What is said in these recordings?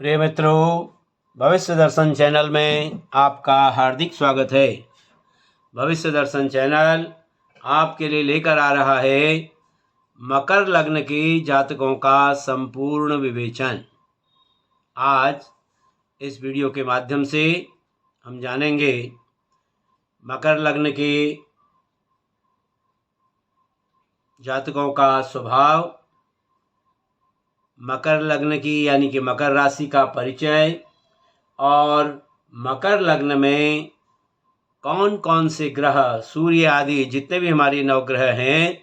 प्रिय मित्रों, भविष्य दर्शन चैनल में आपका हार्दिक स्वागत है। भविष्य दर्शन चैनल आपके लिए लेकर आ रहा है मकर लग्न की जातकों का संपूर्ण विवेचन। आज इस वीडियो के माध्यम से हम जानेंगे मकर लग्न के जातकों का स्वभाव, मकर लग्न की यानी कि मकर राशि का परिचय और मकर लग्न में कौन कौन से ग्रह, सूर्य आदि जितने भी हमारे नवग्रह हैं,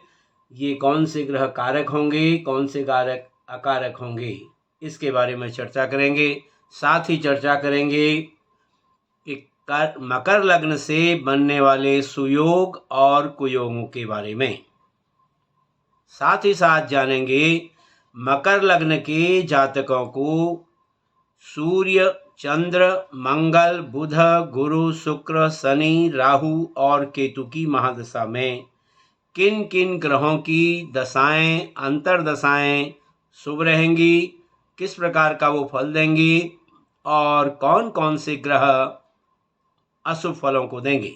ये कौन से ग्रह कारक होंगे, कौन से कारक अकारक होंगे, इसके बारे में चर्चा करेंगे। साथ ही चर्चा करेंगे कि मकर लग्न से बनने वाले सुयोग और कुयोगों के बारे में। साथ ही साथ जानेंगे मकर लग्न के जातकों को सूर्य, चंद्र, मंगल, बुध, गुरु, शुक्र, शनि, राहु और केतु की महादशा में किन किन ग्रहों की दशाएं, अंतर्दशाएं शुभ रहेंगी, किस प्रकार का वो फल देंगी और कौन कौन से ग्रह अशुभ फलों को देंगे।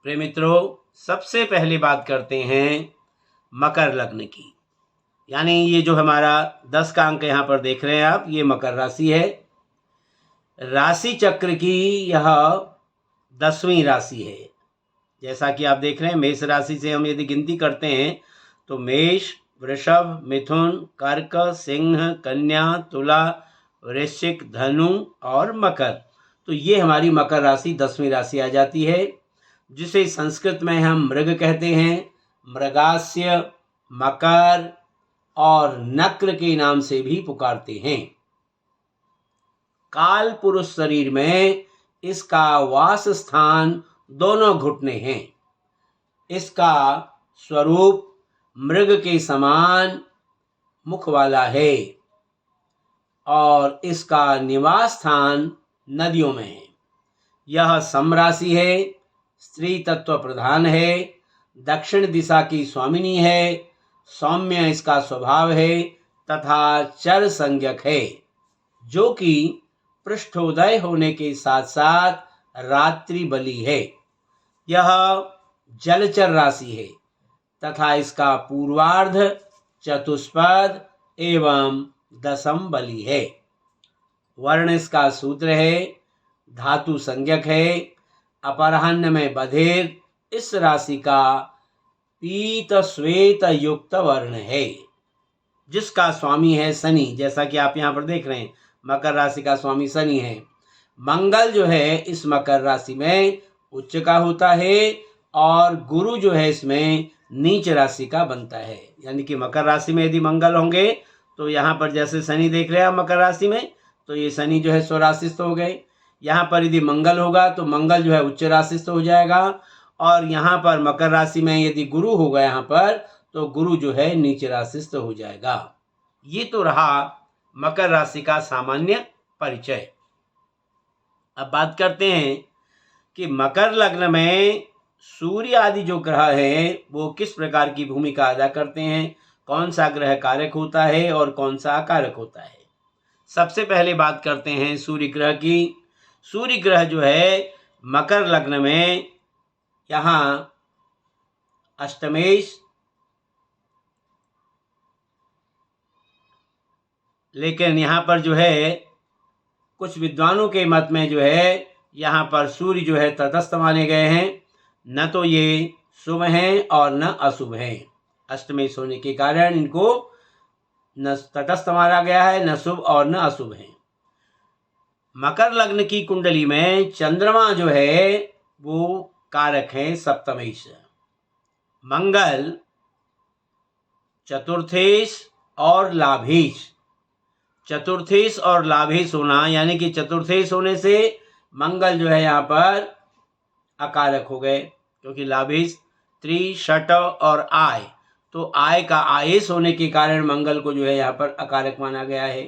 प्रिय मित्रों, सबसे पहले बात करते हैं मकर लग्न की, यानी ये जो हमारा 10 का अंक यहाँ पर देख रहे हैं आप, ये मकर राशि है। राशि चक्र की यह 10वीं राशि है। जैसा कि आप देख रहे हैं, मेष राशि से हम यदि गिनती करते हैं तो मेष, वृषभ, मिथुन, कर्क, सिंह, कन्या, तुला, वृश्चिक, धनु और मकर। तो ये हमारी मकर राशि 10वीं राशि आ जाती है, जिसे संस्कृत में हम मृग कहते हैं। मृगास्य, मकर और नक्र के नाम से भी पुकारते हैं। काल पुरुष शरीर में इसका वास स्थान दोनों घुटने हैं। इसका स्वरूप मृग के समान मुख वाला है और इसका निवास स्थान नदियों में है। यह समराशि है, स्त्री तत्व प्रधान है, दक्षिण दिशा की स्वामिनी है, सौम्य इसका स्वभाव है तथा चर संज्ञक है, जो कि पृष्ठोदय होने के साथ साथ रात्रि बली है। यह जलचर राशि है तथा इसका पूर्वार्ध चतुष्पद एवं दशम बली है। वर्ण इसका शूद्र है, धातु संज्ञक है। अपराह्न में बधिर इस राशि का पीत श्वेत युक्त वर्ण है, जिसका स्वामी है शनि। जैसा कि आप यहाँ पर देख रहे हैं, मकर राशि का स्वामी शनि है। मंगल जो है इस मकर राशि में उच्च का होता है और गुरु जो है इसमें नीच राशि का बनता है। यानी कि मकर राशि में यदि मंगल होंगे तो यहाँ पर जैसे शनि देख रहे हैं आप मकर राशि में, तो ये शनि जो है स्वराशिस्थ हो गए। यहाँ पर यदि मंगल होगा तो मंगल जो है उच्च राशिस्थ हो जाएगा और यहाँ पर मकर राशि में यदि गुरु होगा यहाँ पर, तो गुरु जो है नीच राशिस्थ हो जाएगा। ये तो रहा मकर राशि का सामान्य परिचय। अब बात करते हैं कि मकर लग्न में सूर्य आदि जो ग्रह हैं वो किस प्रकार की भूमिका अदा करते हैं, कौन सा ग्रह कारक होता है और कौन सा अकारक होता है। सबसे पहले बात करते हैं सूर्य ग्रह की। सूर्य ग्रह जो है मकर लग्न में यहाँ अष्टमेश, लेकिन यहाँ पर जो है कुछ विद्वानों के मत में जो है यहाँ पर सूर्य जो है तटस्थ माने गए हैं। न तो ये शुभ हैं और न अशुभ हैं। अष्टमेश होने के कारण इनको न तटस्थ माना गया है, न शुभ और न अशुभ हैं। मकर लग्न की कुंडली में चंद्रमा जो है वो कारक हैं सप्तमेश। मंगल चतुर्थेश और लाभेश। चतुर्थेश और लाभेश होना, यानी कि चतुर्थेश होने से मंगल जो है यहाँ पर अकारक हो गए, क्योंकि लाभेश त्रि, षट और आय, तो आय का आयेश होने के कारण मंगल को जो है यहाँ पर अकारक माना गया है।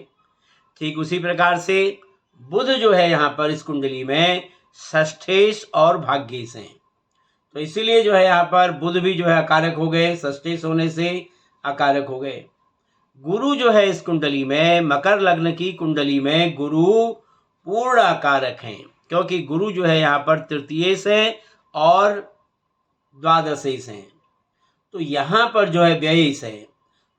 ठीक उसी प्रकार से बुध जो है यहाँ पर इस कुंडली में षष्ठेश और भाग्येश हैं, तो इसीलिए जो है यहाँ पर बुध भी जो है अकारक हो गए, षष्ठेश होने से अकारक हो गए। गुरु जो है इस कुंडली में, मकर लग्न की कुंडली में गुरु पूर्ण कारक हैं, क्योंकि गुरु जो है यहाँ पर तृतीय से और द्वादशी से, तो यहाँ पर जो है व्ययिस है,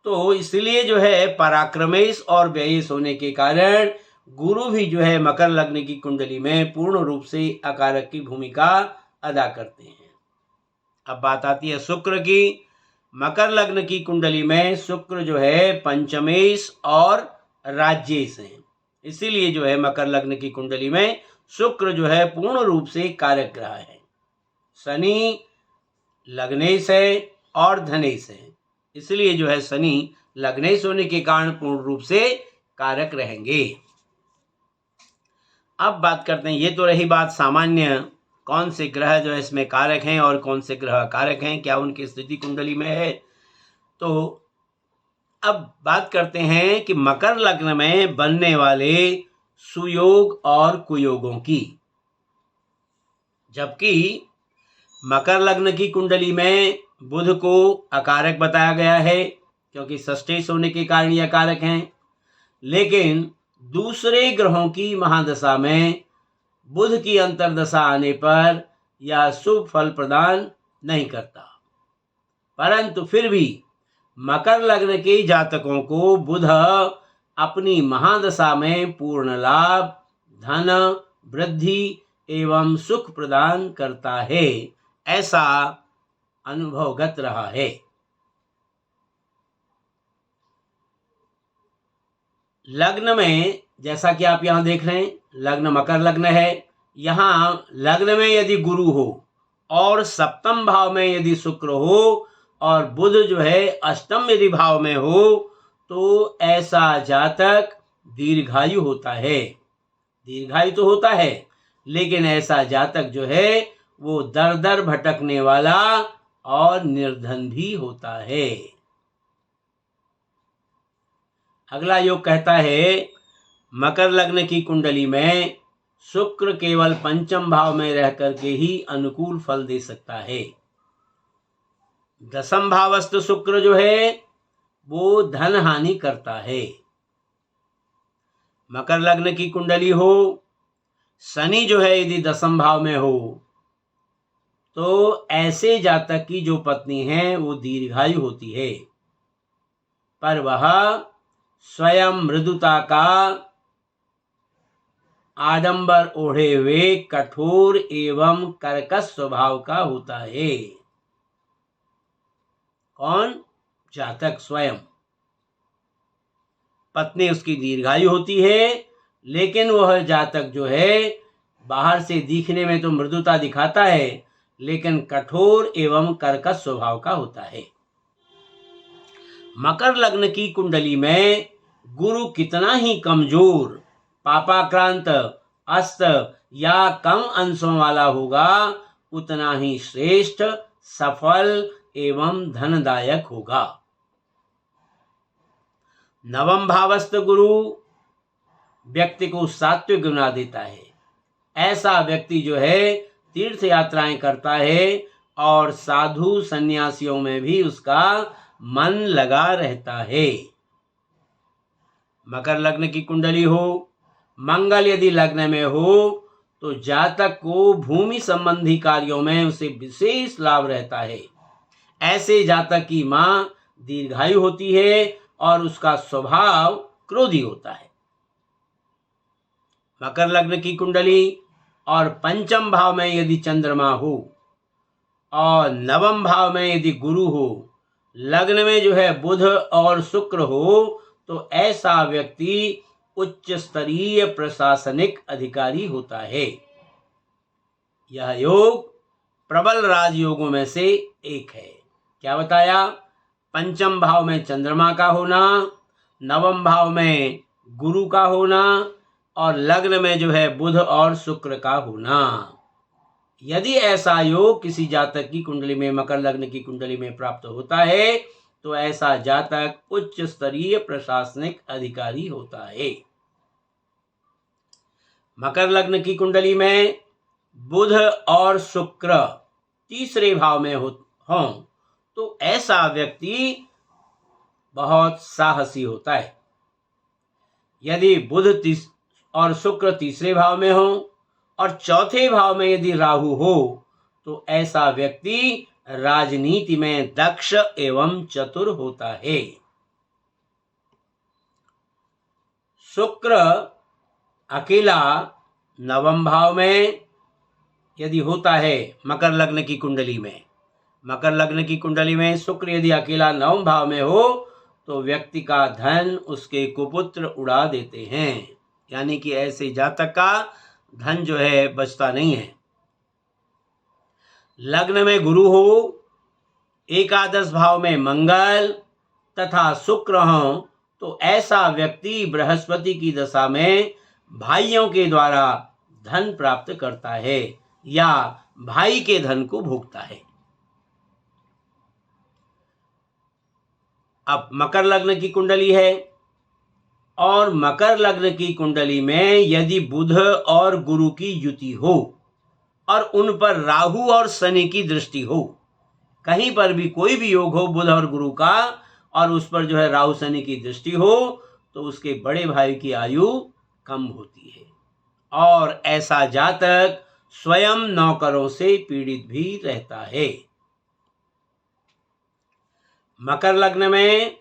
तो इसलिए जो है पराक्रमेश और व्ययिस होने के कारण गुरु भी जो है मकर लग्न की कुंडली में पूर्ण रूप से अकारक की भूमिका अदा करते हैं। अब बात आती है शुक्र की। मकर लग्न की कुंडली में शुक्र जो है पंचमेश और राज्येश है, इसीलिए जो है मकर लग्न की कुंडली में शुक्र जो है पूर्ण रूप से कारक ग्रह है। शनि लग्नेश है और धनेश है, इसलिए जो है शनि लग्नेश होने के कारण पूर्ण रूप से कारक रहेंगे। अब बात करते हैं, ये तो रही बात सामान्य, कौन से ग्रह जो है इसमें कारक हैं और कौन से ग्रह कारक हैं, क्या उनकी स्थिति कुंडली में है। तो अब बात करते हैं कि मकर लग्न में बनने वाले सुयोग और कुयोगों की। जबकि मकर लग्न की कुंडली में बुध को अकारक बताया गया है, क्योंकि षष्ठेश होने के कारण ये अकारक हैं, लेकिन दूसरे ग्रहों की महादशा में बुध की अंतर्दशा आने पर यह शुभ फल प्रदान नहीं करता, परंतु फिर भी मकर लग्न के जातकों को बुध अपनी महादशा में पूर्ण लाभ, धन वृद्धि एवं सुख प्रदान करता है, ऐसा अनुभवगत रहा है। लग्न में जैसा कि आप यहाँ देख रहे हैं, लग्न मकर लग्न है, यहाँ लग्न में यदि गुरु हो और सप्तम भाव में यदि शुक्र हो और बुध जो है अष्टम यदि भाव में हो, तो ऐसा जातक दीर्घायु होता है। दीर्घायु तो होता है, लेकिन ऐसा जातक जो है वो दर दर भटकने वाला और निर्धन भी होता है। अगला योग कहता है, मकर लग्न की कुंडली में शुक्र केवल पंचम भाव में रह करके ही अनुकूल फल दे सकता है। दसम भावस्थ शुक्र जो है वो धन हानि करता है। मकर लग्न की कुंडली हो, शनि जो है यदि दसम भाव में हो, तो ऐसे जातक की जो पत्नी है वो दीर्घायु होती है, पर वह स्वयं मृदुता का आडंबर ओढ़े हुए कठोर एवं कर्कश स्वभाव का होता है। कौन? जातक स्वयं। पत्नी उसकी दीर्घायु होती है, लेकिन वह जातक जो है बाहर से दिखने में तो मृदुता दिखाता है, लेकिन कठोर एवं कर्कश स्वभाव का होता है। मकर लग्न की कुंडली में गुरु कितना ही कमजोर, पापाक्रांत, अस्त या कम अंशों वाला होगा, उतना ही श्रेष्ठ, सफल एवं धनदायक होगा। नवम भावस्थ गुरु व्यक्ति को सात्विक बना देता है। ऐसा व्यक्ति जो है तीर्थ यात्राएं करता है और साधु सन्यासियों में भी उसका मन लगा रहता है। मकर लग्न की कुंडली हो, मंगल यदि लग्न में हो, तो जातक को भूमि संबंधी कार्यों में उसे विशेष लाभ रहता है। ऐसे जातक की मां दीर्घायु होती है और उसका स्वभाव क्रोधी होता है। मकर लग्न की कुंडली और पंचम भाव में यदि चंद्रमा हो और नवम भाव में यदि गुरु हो, लग्न में जो है बुध और शुक्र हो, तो ऐसा व्यक्ति उच्च स्तरीय प्रशासनिक अधिकारी होता है। यह योग प्रबल राजयोगों में से एक है। क्या बताया? पंचम भाव में चंद्रमा का होना, नवम भाव में गुरु का होना और लग्न में जो है बुध और शुक्र का होना। यदि ऐसा योग किसी जातक की कुंडली में, मकर लग्न की कुंडली में प्राप्त होता है, तो ऐसा जातक उच्च स्तरीय प्रशासनिक अधिकारी होता है। मकर लग्न की कुंडली में बुध और शुक्र तीसरे भाव में हों, तो ऐसा व्यक्ति बहुत साहसी होता है। यदि बुध और शुक्र तीसरे भाव में हो और चौथे भाव में यदि राहु हो तो ऐसा व्यक्ति राजनीति में दक्ष एवं चतुर होता है। शुक्र अकेला नवम भाव में यदि होता है, मकर लग्न की कुंडली में, मकर लग्न की कुंडली में शुक्र यदि अकेला नवम भाव में हो तो व्यक्ति का धन उसके कुपुत्र उड़ा देते हैं। यानी कि ऐसे जातक का धन जो है बचता नहीं है। लग्न में गुरु हो, एकादश भाव में मंगल तथा शुक्र हो तो ऐसा व्यक्ति बृहस्पति की दशा में भाइयों के द्वारा धन प्राप्त करता है या भाई के धन को भोगता है। अब मकर लग्न की कुंडली है और मकर लग्न की कुंडली में यदि बुध और गुरु की युति हो और उन पर राहु और शनि की दृष्टि हो, कहीं पर भी कोई भी योग हो बुध और गुरु का और उस पर जो है राहु शनि की दृष्टि हो तो उसके बड़े भाई की आयु कम होती है और ऐसा जातक स्वयं नौकरों से पीड़ित भी रहता है। मकर लग्न में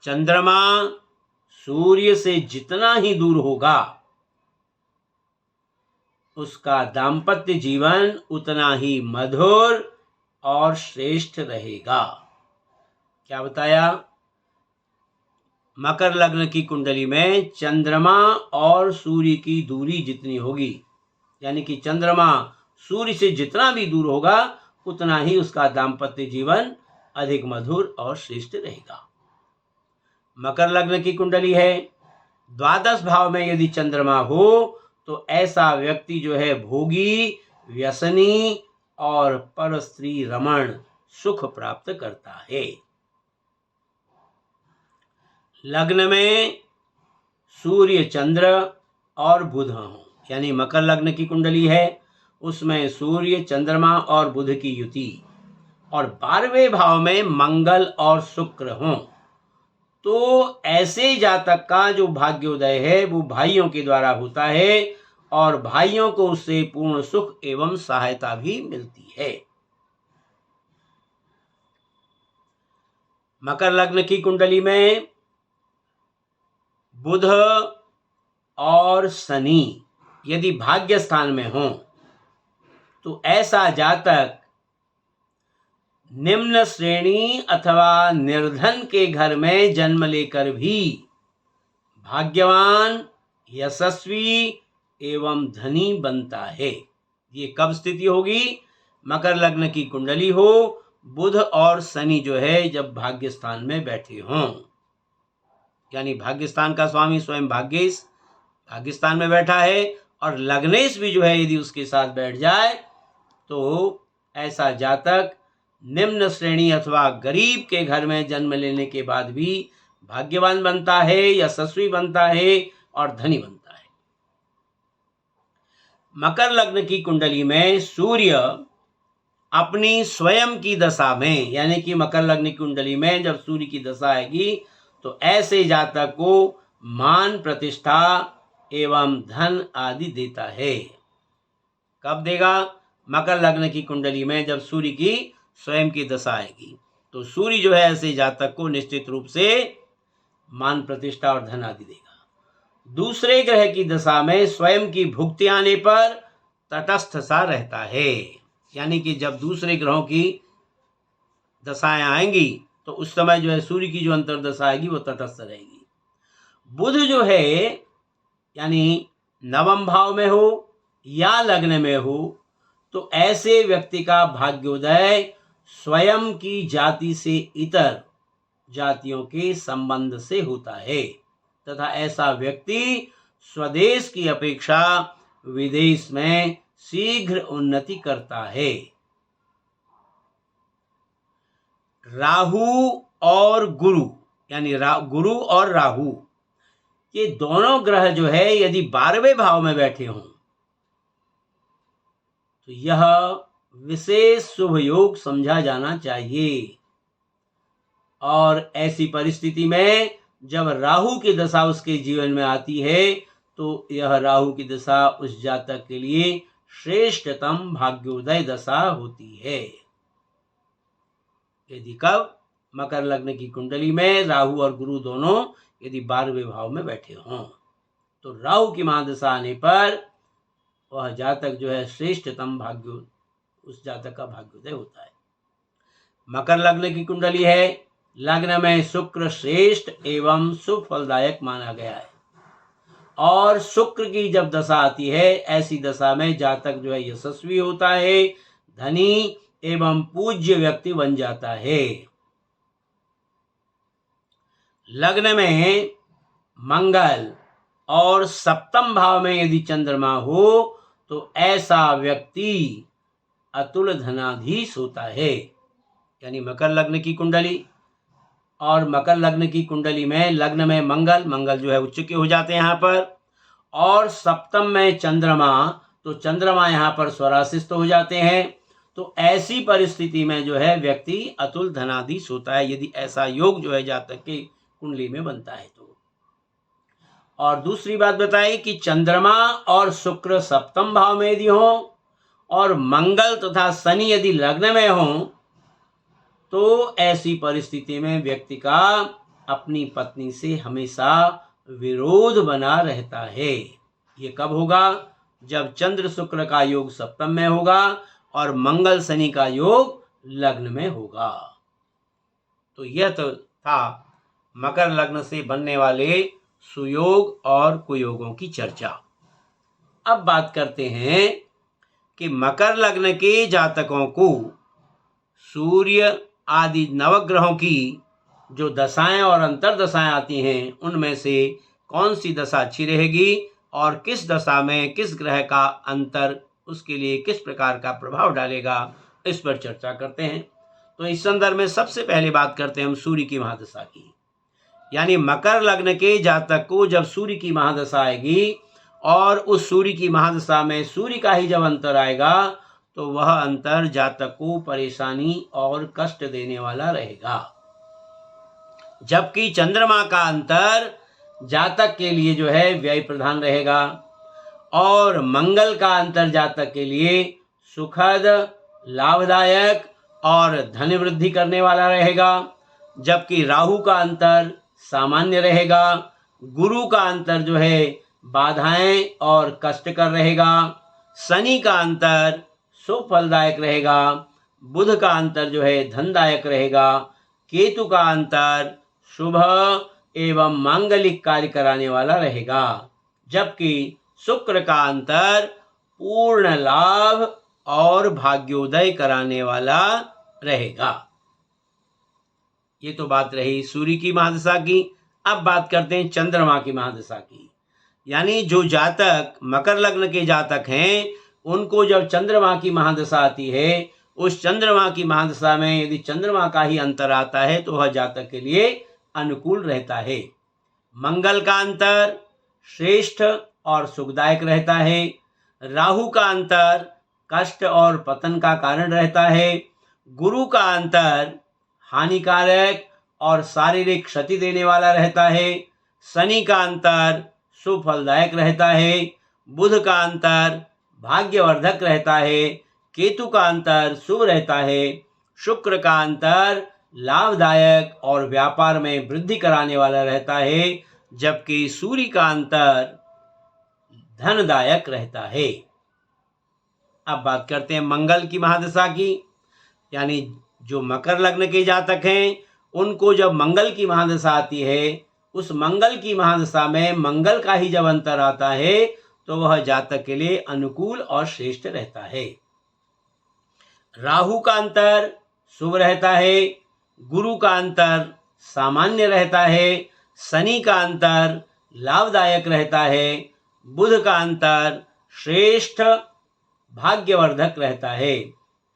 चंद्रमा सूर्य से जितना ही दूर होगा उसका दाम्पत्य जीवन उतना ही मधुर और श्रेष्ठ रहेगा। क्या बताया? मकर लग्न की कुंडली में चंद्रमा और सूर्य की दूरी जितनी होगी, यानी कि चंद्रमा सूर्य से जितना भी दूर होगा उतना ही उसका दाम्पत्य जीवन अधिक मधुर और श्रेष्ठ रहेगा। मकर लग्न की कुंडली है, द्वादश भाव में यदि चंद्रमा हो तो ऐसा व्यक्ति जो है भोगी, व्यसनी और पर स्त्री रमण सुख प्राप्त करता है। लग्न में सूर्य, चंद्र और बुध हो, यानी मकर लग्न की कुंडली है उसमें सूर्य, चंद्रमा और बुध की युति और 12वें भाव में मंगल और शुक्र हों तो ऐसे जातक का जो भाग्योदय है वो भाइयों के द्वारा होता है और भाइयों को उससे पूर्ण सुख एवं सहायता भी मिलती है। मकर लग्न की कुंडली में बुध और शनि यदि भाग्य स्थान में हो तो ऐसा जातक निम्न श्रेणी अथवा निर्धन के घर में जन्म लेकर भी भाग्यवान, यशस्वी एवं धनी बनता है। ये कब स्थिति होगी? मकर लग्न की कुंडली हो, बुध और शनि जो है जब भाग्य स्थान में बैठे हों, यानी भाग्य स्थान का स्वामी स्वयं भाग्येश भाग्य स्थान में बैठा है और लग्नेश भी जो है यदि उसके साथ बैठ जाए तो ऐसा जातक निम्न श्रेणी अथवा गरीब के घर में जन्म लेने के बाद भी भाग्यवान बनता है, यशस्वी बनता है और धनी बनता है। मकर लग्न की कुंडली में सूर्य अपनी स्वयं की दशा में, यानी कि मकर लग्न की कुंडली में जब सूर्य की दशा आएगी तो ऐसे जातक को मान, प्रतिष्ठा एवं धन आदि देता है। कब देगा? मकर लग्न की कुंडली में जब सूर्य की स्वयं की दशा आएगी तो सूर्य जो है ऐसे जातक को निश्चित रूप से मान, प्रतिष्ठा और धन आदि देगा। दूसरे ग्रह की दशा में स्वयं की भुक्ति आने पर तटस्थ सा रहता है, यानी कि जब दूसरे ग्रहों की दशाएं आएंगी तो उस समय जो है सूर्य की जो अंतर्दशा आएगी वो तटस्थ रहेगी। बुध जो है यानी नवम भाव में हो या लग्न में हो तो ऐसे व्यक्ति का भाग्योदय स्वयं की जाति से इतर जातियों के संबंध से होता है तथा ऐसा व्यक्ति स्वदेश की अपेक्षा विदेश में शीघ्र उन्नति करता है। राहु और गुरु, यानी गुरु और राहु ये दोनों ग्रह जो है यदि 12वें भाव में बैठे हों तो यह विशेष शुभ योग समझा जाना चाहिए और ऐसी परिस्थिति में जब राहु की दशा उसके जीवन में आती है तो यह राहु की दशा उस जातक के लिए श्रेष्ठतम भाग्योदय दशा होती है। यदि कब मकर लग्न की कुंडली में राहु और गुरु दोनों यदि 12वें भाव में बैठे हों तो राहु की महादशा आने पर वह जातक जो है श्रेष्ठतम भाग्य, उस जातक का भाग्योदय होता है। मकर लग्न की कुंडली है, लग्न में शुक्र श्रेष्ठ एवं शुभ फलदायक माना गया है और शुक्र की जब दशा आती है ऐसी दशा में जातक जो है यशस्वी होता है, धनी एवं पूज्य व्यक्ति बन जाता है। लग्न में मंगल और सप्तम भाव में यदि चंद्रमा हो तो ऐसा व्यक्ति अतुल धनाधीश होता है। यानी मकर लग्न की कुंडली और मकर लग्न की कुंडली में लग्न में मंगल जो है उच्च के हो जाते हैं यहाँ पर, और सप्तम में चंद्रमा, तो चंद्रमा यहाँ पर स्वराशिष्ट हो जाते हैं। तो ऐसी परिस्थिति में जो है व्यक्ति अतुल धनाधीश होता है यदि ऐसा योग जो है जातक की कुंडली में बनता है तो। और दूसरी बात बताई कि चंद्रमा और शुक्र सप्तम भाव में यदि हो और मंगल तथा शनि यदि लग्न में हो तो ऐसी परिस्थिति में व्यक्ति का अपनी पत्नी से हमेशा विरोध बना रहता है। ये कब होगा? जब चंद्र शुक्र का योग सप्तम में होगा और मंगल शनि का योग लग्न में होगा। तो यह तो था मकर लग्न से बनने वाले सुयोग और कुयोगों की चर्चा। अब बात करते हैं कि मकर लग्न के जातकों को सूर्य आदि नवग्रहों की जो दशाएं और अंतर्दशाएं आती हैं उनमें से कौन सी दशा अच्छी रहेगी और किस दशा में किस ग्रह का अंतर उसके लिए किस प्रकार का प्रभाव डालेगा, इस पर चर्चा करते हैं। तो इस संदर्भ में सबसे पहले बात करते हैं हम सूर्य की महादशा की। यानी मकर लग्न के जातक को जब सूर्य की महादशा आएगी और उस सूर्य की महादशा में सूर्य का ही जब अंतर आएगा तो वह अंतर जातक को परेशानी और कष्ट देने वाला रहेगा। जबकि चंद्रमा का अंतर जातक के लिए जो है व्यय प्रधान रहेगा और मंगल का अंतर जातक के लिए सुखद, लाभदायक और धन वृद्धि करने वाला रहेगा। जबकि राहु का अंतर सामान्य रहेगा, गुरु का अंतर जो है बाधाएं और कष्टकर रहेगा, शनि का अंतर शुभ फलदायक रहेगा, बुध का अंतर जो है धनदायक रहेगा, केतु का अंतर शुभ एवं मांगलिक कार्य कराने वाला रहेगा, जबकि शुक्र का अंतर पूर्ण लाभ और भाग्योदय कराने वाला रहेगा। ये तो बात रही सूर्य की महादशा की। अब बात करते हैं चंद्रमा की महादशा की। यानी जो जातक मकर लग्न के जातक हैं उनको जब चंद्रमा की महादशा आती है, उस चंद्रमा की महादशा में यदि चंद्रमा का ही अंतर आता है तो वह जातक के लिए अनुकूल रहता है। मंगल का अंतर श्रेष्ठ और सुखदायक रहता है, राहु का अंतर कष्ट और पतन का कारण रहता है, गुरु का अंतर हानिकारक और शारीरिक क्षति देने वाला रहता है, शनि का अंतर शुभ फलदायक रहता है, बुध का अंतर भाग्यवर्धक रहता है, केतु का अंतर शुभ रहता है, शुक्र का अंतर लाभदायक और व्यापार में वृद्धि कराने वाला रहता है, जबकि सूर्य का अंतर धनदायक रहता है। अब बात करते हैं मंगल की महादशा की। यानी जो मकर लग्न के जातक हैं उनको जब मंगल की महादशा आती है, उस मंगल की महादशा में मंगल का ही जब अंतर आता है तो वह जातक के लिए अनुकूल और श्रेष्ठ रहता है। राहु का अंतर शुभ रहता है, गुरु का अंतर सामान्य रहता है, शनि का अंतर लाभदायक रहता है, बुध का अंतर श्रेष्ठ भाग्यवर्धक रहता है,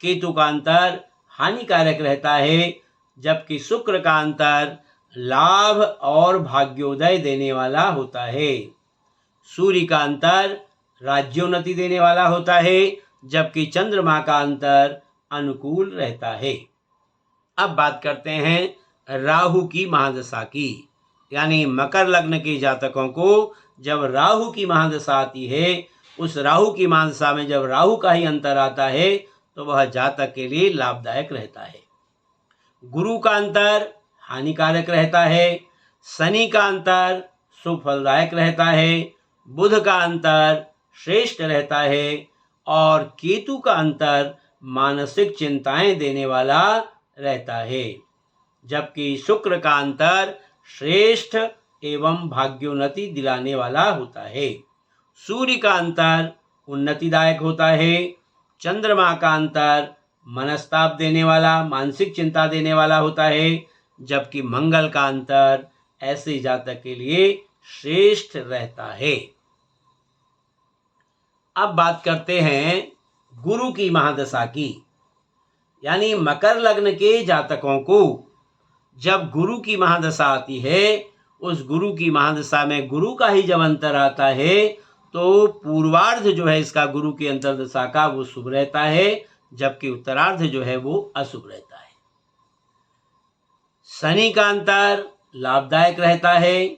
केतु का अंतर हानिकारक रहता है, जबकि शुक्र का अंतर लाभ और भाग्योदय देने वाला होता है। सूर्य का अंतर राज्योन्नति देने वाला होता है, जबकि चंद्रमा का अंतर अनुकूल रहता है। अब बात करते हैं राहु की महादशा की, यानी मकर लग्न के जातकों को जब राहु की महादशा आती है, उस राहु की महादशा में जब राहु का ही अंतर आता है तो वह जातक के लिए लाभदायक रहता है। गुरु का अंतर हानिकारक रहता है, शनि का अंतर सुफलदायक रहता है, बुध का अंतर श्रेष्ठ रहता है और केतु का अंतर मानसिक चिंताएं देने वाला रहता है, जबकि शुक्र का अंतर श्रेष्ठ एवं भाग्योन्नति दिलाने वाला होता है। सूर्य का अंतर उन्नतिदायक होता है, चंद्रमा का अंतर मनस्ताप देने वाला, मानसिक चिंता देने वाला होता है, जबकि मंगल का अंतर ऐसे जातक के लिए श्रेष्ठ रहता है। अब बात करते हैं गुरु की महादशा की, यानी मकर लग्न के जातकों को जब गुरु की महादशा आती है, उस गुरु की महादशा में गुरु का ही जब अंतर आता है तो पूर्वार्ध जो है इसका गुरु की अंतरदशा का वो शुभ रहता है, जबकि उत्तरार्ध जो है वो अशुभ रहता है। शनि का अंतर लाभदायक रहता है,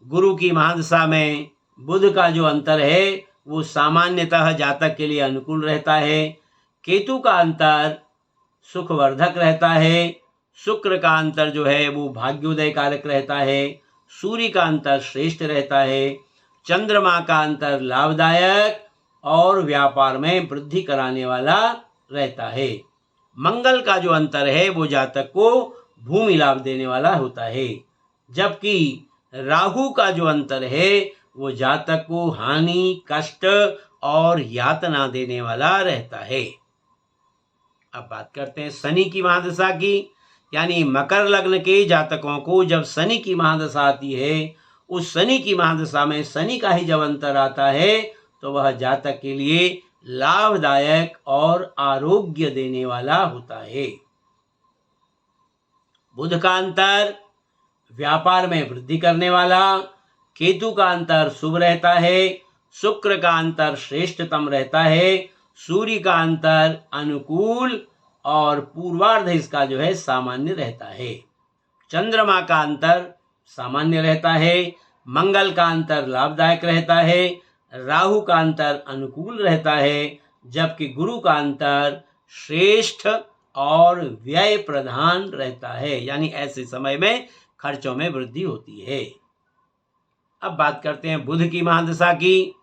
गुरु की महादशा में बुध का जो अंतर है वो सामान्यतः जातक के लिए अनुकूल रहता है। केतु का अंतर सुखवर्धक रहता है, शुक्र का अंतर जो है वो भाग्योदय कारक रहता है, सूर्य का अंतर श्रेष्ठ रहता है, चंद्रमा का अंतर लाभदायक और व्यापार में वृद्धि कराने वाला रहता है। मंगल का जो अंतर है वो जातक को भूमि लाभ देने वाला होता है, जबकि राहु का जो अंतर है वो जातक को हानि, कष्ट और यातना देने वाला रहता है। अब बात करते हैं शनि की महादशा की, यानी मकर लग्न के जातकों को जब शनि की महादशा आती है, उस शनि की महादशा में शनि का ही जब अंतर आता है तो वह जातक के लिए लाभदायक और आरोग्य देने वाला होता है। बुध का अंतर व्यापार में वृद्धि करने वाला, केतु का अंतर शुभ रहता है, शुक्र का अंतर श्रेष्ठतम रहता है, सूर्य का अंतर अनुकूल और पूर्वार्ध इसका जो है सामान्य रहता है। चंद्रमा का अंतर सामान्य रहता है, मंगल का अंतर लाभदायक रहता है, राहु का अंतर अनुकूल रहता है, जबकि गुरु का अंतर श्रेष्ठ और व्यय प्रधान रहता है, यानी ऐसे समय में खर्चों में वृद्धि होती है। अब बात करते हैं बुध की महादशा की,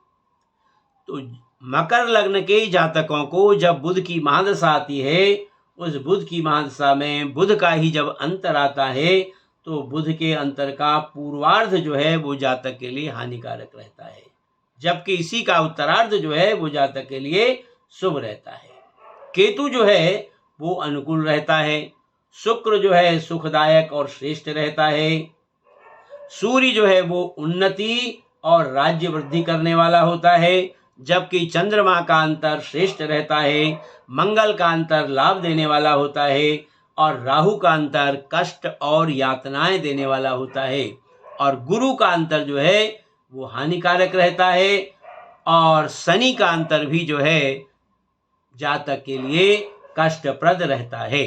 तो मकर लग्न के जातकों को जब बुध की महादशा आती है, उस बुध की महादशा में बुध का ही जब अंतर आता है तो बुध के अंतर का पूर्वार्ध जो है वो जातक के लिए हानिकारक रहता है, जबकि इसी का उत्तरार्ध जो है वो जातक के लिए शुभ रहता है। केतु जो है वो अनुकूल रहता है, शुक्र जो है सुखदायक और श्रेष्ठ रहता है, सूर्य जो है वो उन्नति और राज्य वृद्धि करने वाला होता है, जबकि चंद्रमा का अंतर श्रेष्ठ रहता है, मंगल का अंतर लाभ देने वाला होता है और राहु का अंतर कष्ट और यातनाएं देने वाला होता है, और गुरु का अंतर जो है वो हानिकारक रहता है, और शनि का अंतर भी जो है जातक के लिए कष्टप्रद रहता है।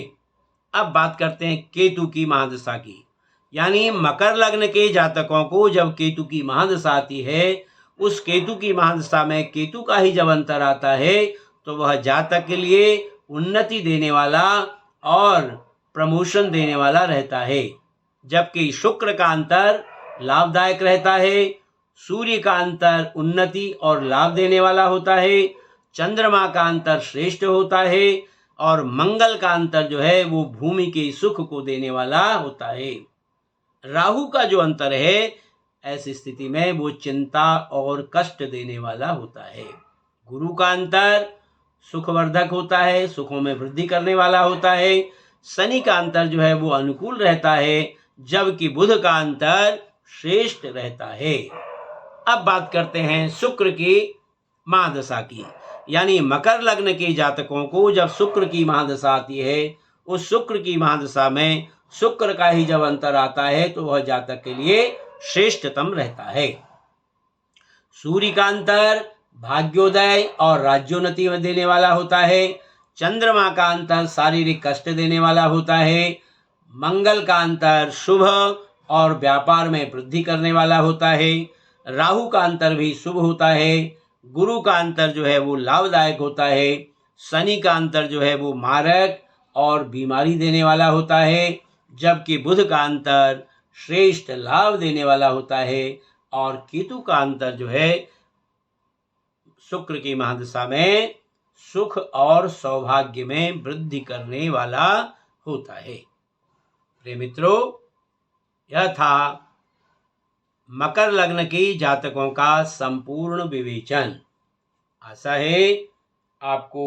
अब बात करते हैं केतु की महादशा की, यानी मकर लग्न के जातकों को जब केतु की महादशा आती है, उस केतु की महादशा में केतु का ही जब अंतर आता है तो वह जातक के लिए उन्नति देने वाला और प्रमोशन देने वाला रहता है, जबकि शुक्र का अंतर लाभदायक रहता है, सूर्य का अंतर उन्नति और लाभ देने वाला होता है, चंद्रमा का अंतर श्रेष्ठ होता है और मंगल का अंतर जो है वो भूमि के सुख को देने वाला होता है। राहु का जो अंतर है ऐसी स्थिति में वो चिंता और कष्ट देने वाला होता है। गुरु का अंतर सुखवर्धक होता है, सुखों में वृद्धि करने वाला होता है। शनि का अंतर जो है वो अनुकूल रहता है, जबकि बुध का अंतर श्रेष्ठ रहता है। अब बात करते हैं शुक्र की महादशा की, यानी मकर लग्न के जातकों को जब शुक्र की महादशा आती है, उस शुक्र की महादशा में शुक्र का ही जब अंतर आता है तो वह जातक के लिए श्रेष्ठतम रहता है। सूर्य का अंतर भाग्योदय और राज्योन्नति में देने वाला होता है। चंद्रमा का अंतर शारीरिक कष्ट देने वाला होता है। मंगल का अंतर शुभ और व्यापार में वृद्धि करने वाला होता है। राहु का अंतर भी शुभ होता है। गुरु का अंतर जो है वो लाभदायक होता है। शनि का अंतर जो है वो मारक और बीमारी देने वाला होता है, जबकि बुध का अंतर श्रेष्ठ लाभ देने वाला होता है और केतु का अंतर जो है शुक्र की महादशा में सुख और सौभाग्य में वृद्धि करने वाला होता है। प्रिय मित्रों, यह था मकर लग्न की जातकों का संपूर्ण विवेचन। आशा है आपको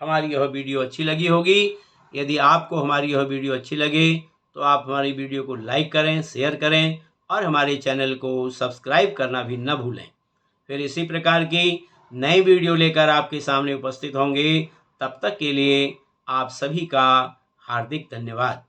हमारी यह वीडियो अच्छी लगी होगी। यदि आपको हमारी यह वीडियो अच्छी लगे तो आप हमारी वीडियो को लाइक करें, शेयर करें और हमारे चैनल को सब्सक्राइब करना भी न भूलें। फिर इसी प्रकार की नई वीडियो लेकर आपके सामने उपस्थित होंगे। तब तक के लिए आप सभी का हार्दिक धन्यवाद।